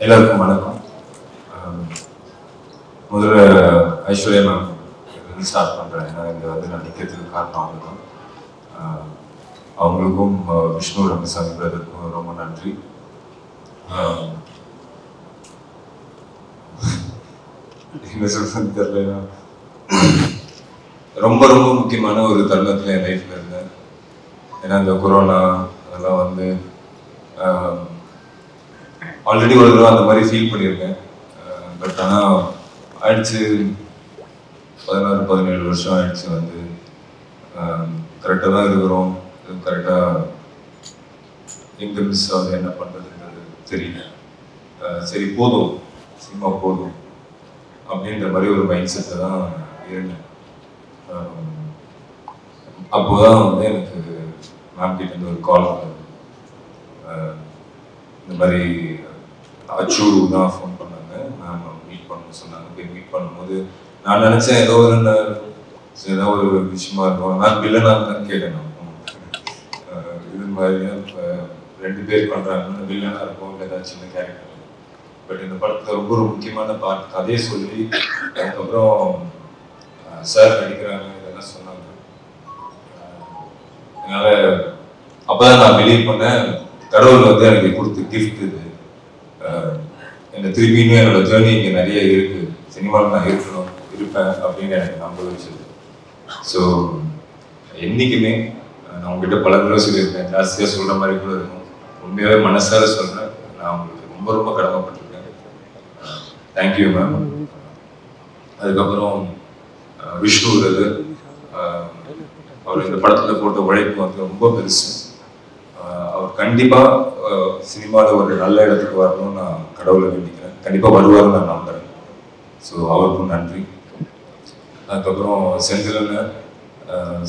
எல்லாருக்கும் வணக்கம். முதல்ல ஐஸ்வர்யா மேம் ஸ்டார்ட் பண்ணுறேன். ஏன்னா இங்கே வந்து நான் நிற்கிறதுக்கு காரணம் அவங்க தான். அவங்களுக்கும் விஷ்ணு ரங்கசாமி பிரதருக்கும் ரொம்ப நன்றி. என்ன சொல்றது தெரியல. ரொம்ப ரொம்ப முக்கியமான ஒரு தருணத்தில் என் லைஃப்பில் இருந்தேன். ஏன்னா இந்த கொரோனா அதெல்லாம் வந்து ஆல்ரெடி ஒரு தடவை அந்த மாதிரி ஃபீல் பண்ணியிருக்கேன். பட் ஆனால் ஆயிடுச்சு 16-17 வருஷம் ஆயிடுச்சு. வந்து கரெக்டாக தான் இருக்கிறோம். கரெக்டாக எங்கே மிஸ் ஆகுது என்ன பண்ணுறதுன்றது தெரியல. சரி போதும், சினிமா போதும் அப்படின்ற மாதிரி ஒரு மைண்ட் செட்டில் தான் இருந்தேன். அப்போதான் வந்து எனக்கு மேம் கிட்ட ஒரு கால் இந்த மாதிரி அச்சு தான் ஃபோன் பண்ணாங்க. மேம் மீட் பண்ண சொன்னாங்க. போய் மீட் பண்ணும்போது நான் நினச்சேன் ஏதோ ஒரு விஷயமா இருக்கும். நான் வில்லனா தான் கேட்டேன். நான் இது மாதிரி இப்போ 2 பேர் பண்ணுறாங்கன்னு வில்லனாக இருக்கும், இல்லை ஏதாவது சின்ன கேரக்டர். பட் இந்த படத்தில் ரொம்ப ஒரு முக்கியமான பார்ட் கதையை சொல்லி அதுக்கப்புறம் சார் நடிக்கிறாங்க இதெல்லாம் சொன்னாங்க. அதனால் அப்போ தான் நான் பிலீவ் பண்ணேன், கடவுள் வந்து எனக்கு கொடுத்த கிஃப்ட் இது. என்னை திருப்பியும் என்னோட ஜேர்னி இங்கே நிறைய இருக்கு, சினிமாவில் நான் இருப்பேன் அப்படின்னு எனக்கு நம்ப வச்சது. ஸோ என்றைக்குமே நான் உங்ககிட்ட பல தடவை சொல்லியிருக்கேன், ஜாஸ்தியாக சொல்கிற மாதிரி கூட இருக்கும். உண்மையாகவே மனசார சொல்கிறேன், நான் உங்களுக்கு ரொம்ப ரொம்ப கடமைப்பட்டிருக்கேன். Thank you ma'am. அதுக்கப்புறம் விஷ்ணு பிரதர், அவர் இந்த படத்தில் போட்ட உழைப்பு வந்து ரொம்ப பெருசு. அவர் கண்டிப்பாக சினிமாவில் ஒரு நல்ல இடத்துக்கு வரணும்னு நான் கடவுளை வேண்டிக்கிறேன். கண்டிப்பாக வருவார்னு நான் நம்புகிறேன். ஸோ அவருக்கும் நன்றி. அதுக்கப்புறம்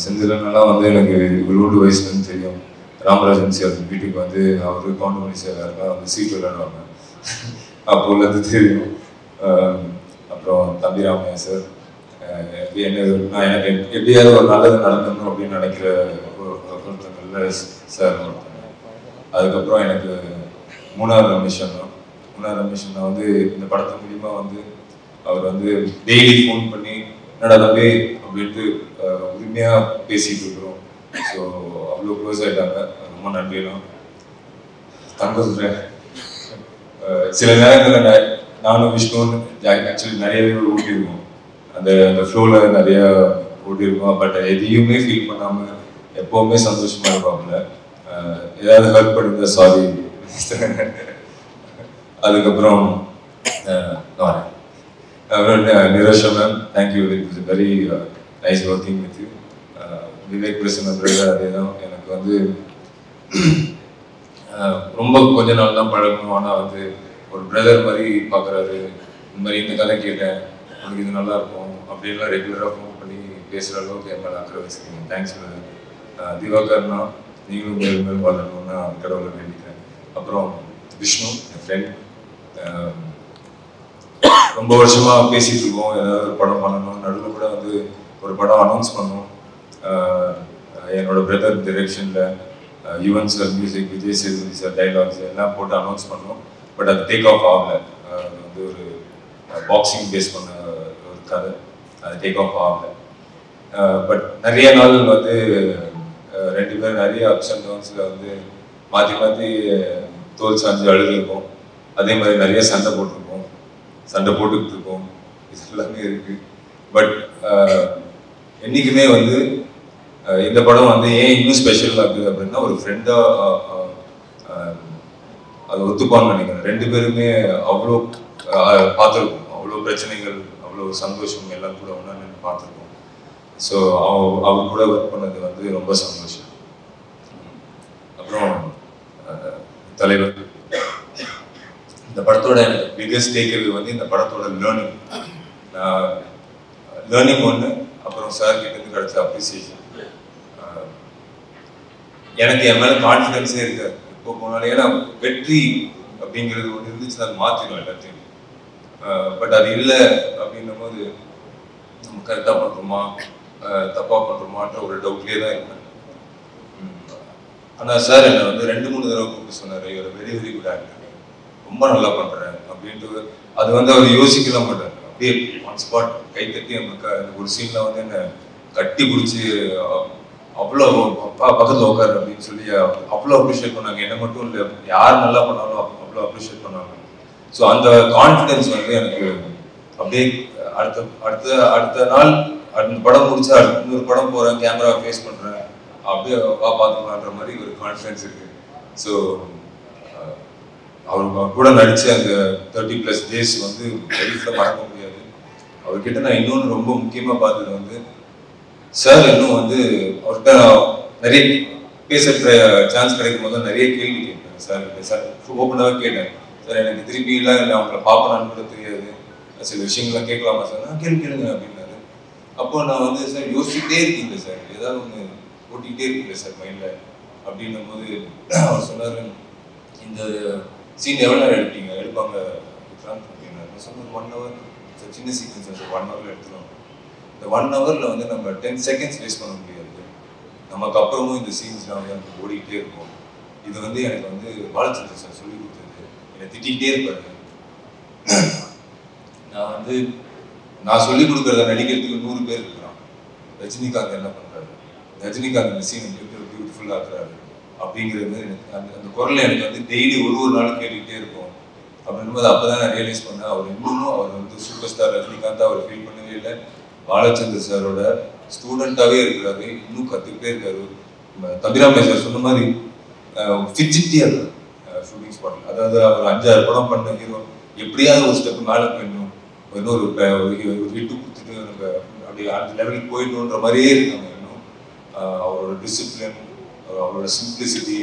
செந்திலனெல்லாம் வந்து எனக்கு இவ்வளோடு வயசுலன்னு தெரியும். ராமராஜன் சார் வீட்டுக்கு வந்து அவர் கவுண்டமணி சார் வந்து சீட் விளையாடுவாங்க, அப்போலேருந்து தெரியும். அப்புறம் தம்பி ராமையா சார், நான் எனக்கு எப்படியாவது ஒரு நல்லது நடக்கணும் அப்படின்னு நினைக்கிற ஒரு நல்ல சார் ஒருத்தங்க. அதுக்கப்புறம் எனக்கு மூணாவது ரமேஷன் தான் வந்து இந்த படத்து மூலிமா வந்து அவர் வந்து டெய்லி ஃபோன் பண்ணி என்னடா தம்பி அப்படின்ட்டு உரிமையாக பேசிகிட்டு இருக்கிறோம். ஸோ அவ்வளோ க்ளோஸ் ஆகிட்டாங்க. ரொம்ப நன்றிலாம் தங்க சொல்கிறேன். சில நேரங்களில் நானும் விஷ்ணுன்னு ஆக்சுவலி நிறையவே ஓட்டியிருக்கோம். அந்த ஃப்ளோவில் நிறையா ஓட்டியிருக்கோம். பட் எதையுமே ஃபீல் பண்ணாமல் எப்போவுமே சந்தோஷமாக இருப்பாங்க. ஏதாவது ஹெல்ப் பண்ணுங்க, சாரி. அதுக்கப்புறம் Nirosha ma'am, thank you. It is very nice working with you. Vivek Prasanna brother, அதே தான் எனக்கு வந்து ரொம்ப கொஞ்ச நாள் தான் பழகணும். ஆனால் வந்து ஒரு பிரதர் மாதிரி பார்க்குறாரு. இந்த மாதிரி இந்த கதை கேட்டேன், உங்களுக்கு இது நல்லா இருக்கும் அப்படின்லாம் ரெகுலராக ஃபோன் பண்ணி பேசுகிற அளவுக்கு என் மேலே அக்கறை வச்சுருக்கீங்க. Thanks brother. திவாகர்னா நீங்களும் மேலும் வளரணும்னு நான் கடவுளை வேண்டிக்கிறேன். அப்புறம் விஷ்ணு, என் ஃப்ரெண்ட், ரொம்ப வருஷமாக பேசிகிட்டு இருக்கோம் ஏதாவது ஒரு படம் பண்ணணும். நடுவில் கூட வந்து ஒரு படம் அனௌன்ஸ் பண்ணோம். என்னோட பிரதர் டிரெக்ஷனில் Yuvan sir music, Vijay Sethupathi sir dialogues எல்லாம் போட்டு அனௌன்ஸ் பண்ணோம். பட் அது டேக் ஆஃப் ஆகலை. அது வந்து ஒரு பாக்ஸிங் பேஸ் பண்ண ஒரு கதை, அது டேக் ஆஃப் ஆகலை. பட் நிறைய நாள் வந்து 2 பேரும் நிறைய அப்ஸ் அண்ட் டவுன்ஸில் வந்து மாற்றி மாற்றி தோல் சாஞ்சு அழுதுருக்கோம். அதே மாதிரி நிறைய சண்டை போட்டுக்கிட்டு இருக்கோம். இது எல்லாமே இருக்குது. பட் என்றைக்குமே வந்து இந்த படம் வந்து ஏன் இன்னும் ஸ்பெஷல் ஆகுது அப்படின்னா, ஒரு ஃப்ரெண்டாக அதை ஒத்துப்பான்னு நினைக்கிறேன். 2 பேருமே அவ்வளோ பார்த்துருக்கோம், அவ்வளோ பிரச்சனைகள், அவ்வளோ சந்தோஷம் எல்லாம் கூட ஒன்றா நின்று பார்த்துருக்கோம். ஸோ அவங்க கூட ஒர்க் பண்ணது வந்து ரொம்ப சந்தோஷம். அப்புறம் தலைவர், இந்த படத்தோட எனக்கு பிகஸ்ட் டேக்அவே வந்து இந்த படத்தோட லேர்னிங் ஒன்று. அப்புறம் சார் கிட்டேருந்து கிடைச்ச அப்ரிசியேஷன். எனக்கு என் மேலே கான்ஃபிடென்ஸே இருக்காது இப்போ போனாலும். ஏன்னா வெற்றி அப்படிங்கிறது ஒன்று இருந்துச்சுன்னா அது மாற்றிடும் எல்லாத்தையும். பட் அது இல்லை அப்படின்னும் போது நம்ம கரெக்டாக பண்ணுறோமா தப்பாக பண்ணுறோமான்ற ஒரு டவுட்லேயே தான் இருப்பேன். ஆனால் சார் என்னை வந்து 2-3 தடவை கூப்பிட்டு சொன்னார், ஒரு வெரி வெரி குட் ஆக்டர், ரொம்ப நல்லா பண்ணுறேன் அப்படின்ட்டு அது வந்து அவர் யோசிக்கலாம் மாட்டார். அப்படியே ஆன் ஸ்பாட் கை தட்டி நமக்கு ஒரு சீன்ல வந்து என்ன கட்டி பிடிச்சி அவ்வளோ பக்கத்தில் உட்காரு அப்படின்னு சொல்லி அவ்வளோ அப்ரிஷியேட் பண்ணாங்க. என்ன மட்டும் இல்லை, யார் நல்லா பண்ணாலும் அவ்வளோ அப்ரிஷியேட் பண்ணாங்க. ஸோ அந்த கான்ஃபிடென்ஸ் வந்து எனக்கு அப்படியே அடுத்த நாள் அந்த படம் முடிச்சா இன்னொரு படம் போகிறேன், கேமரா ஃபேஸ் பண்ணுறேன், அப்படியே பார்த்துக்கலான்ற மாதிரி ஒரு கான்ஃபிடென்ஸ் இருக்கு. ஸோ அவர் கூட நடித்த அந்த 30+ டேஸ் வந்து லைஃப்பில் மறக்க முடியாது. அவர்கிட்ட நான் இன்னொன்று ரொம்ப முக்கியமாக பார்த்தது வந்து சார் இன்னும் வந்து அவர்கிட்ட நிறைய பேச சான்ஸ் கிடைக்கும் போது நிறைய கேள்வி கேட்பேன் சார் ஓப்பனாகவே கேட்டேன். சார் எனக்கு திருப்பிலாம் இல்லை அவங்கள பார்ப்பனான்னு கூட தெரியாது, சில விஷயங்கள்லாம் கேட்கலாமா சார்? நான் கேளுங்க அப்படின்னாரு. அப்போ நான் வந்து சார் யோசிச்சுட்டே இருக்கீங்க சார், ஏதாவது ஒன்று ஓட்டிக்கிட்டே இருக்கீங்க சார் மைண்டில் அப்படின்னும் போது அவர் சொன்னார், இந்த சீன் எவ்வளோ நேரம் எடுப்பாங்க விக்ராந்த் அப்படின்னாரு. நான் சொன்னது 1 hour சார், சின்ன சீக்வன்ஸ் சார் 1 hourல எடுத்துருவோம். இந்த 1 hourல வந்து நம்ம 10 seconds வேஸ்ட் பண்ண முடியாது. நமக்கு அப்புறமும் இந்த சீன்ஸ்லாம் வந்து நமக்கு ஓடிக்கிட்டே இருக்கும். இது வந்து எனக்கு வந்து பாலச்சந்திரன் சார் சொல்லி கொடுத்தது. என்னை திட்டிகிட்டே இருப்பாரு. நான் சொல்லிக் கொடுக்குறத நடிக்கிறதுக்கு 100 பேர் இருக்கிறான். ரஜினிகாந்த் என்ன பண்றாரு, ரஜினிகாந்த் இந்த சீன் பியூட்டிஃபுல்லாக இருக்கிறாரு அப்படிங்கிறது எனக்கு அந்த குரல் எனக்கு வந்து டெய்லி ஒரு நாளும் கேட்டுக்கிட்டே இருக்கும். அப்படின்போது அப்போதான் நான் ரியலைஸ் பண்ணேன், அவர் இன்னமும் அவர் வந்து சூப்பர் ஸ்டார் ரஜினிகாந்த் அவர் ஃபீல் பண்ணவே இல்லை, பாலச்சந்தர் சாரோட ஸ்டூடெண்ட்டாகவே இருக்கிறாரு, இன்னும் கற்றுக்கிட்டே இருக்காரு. தம்பிராமே சார் சொன்ன மாதிரி ஃபிஜிட்டியாக இருக்காரு ஷூட்டிங் ஸ்பாட்டில். அதாவது அவர் 5-6 படம் பண்ண ஹீரோ எப்படியாவது ஒரு ஸ்டெப் மேலே போயிடணும், இன்னொரு ஹிட்டு கொடுத்துட்டு நம்ம அப்படி அந்த லெவலுக்கு போயிடணுன்ற மாதிரியே இருக்காங்க. இன்னும் அவரோட டிசிப்ளின், அவரோட சிம்பிளிசிட்டி,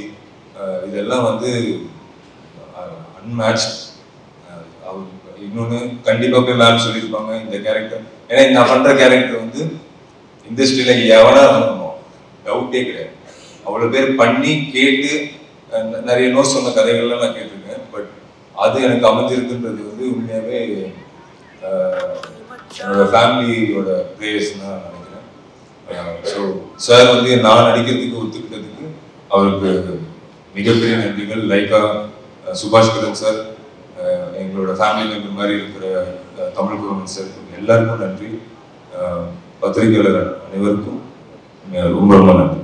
இதெல்லாம் வந்து அன்மேட்ச். அவர் இன்னொன்று கண்டிப்பாக போய் மேம் சொல்லியிருப்பாங்க, இந்த கேரக்டர், ஏன்னா நான் பண்ணுற கேரக்டர் வந்து இண்டஸ்ட்ரியில் எவனா பண்ணணும் டவுட்டே கிடையாது. அவ்வளோ பேர் பண்ணி கேட்டு நிறைய நோட் சொன்ன கதைகள்லாம் நான் கேட்டிருக்கேன். பட் அது எனக்கு அமைஞ்சிருக்குன்றது வந்து உண்மையாகவே என்னோட ஃபேமிலியோட ப்ரேயர்ஸ்ன்னு நான் நினைக்கிறேன். ஸோ சார் வந்து நான் நடிக்கிறதுக்கு ஒத்துக்கிட்டதுக்கு அவருக்கு மிகப்பெரிய நன்றிகள். லைக்கா சுபாஷ் கரன் சார், எங்களோட ஃபேமிலி மெம்பர் மாதிரி இருக்கிற தமிழ் குருவன் சார், எல்லாருக்கும் நன்றி. பத்திரிகையாளர் அனைவருக்கும் ரொம்ப ரொம்ப நன்றி.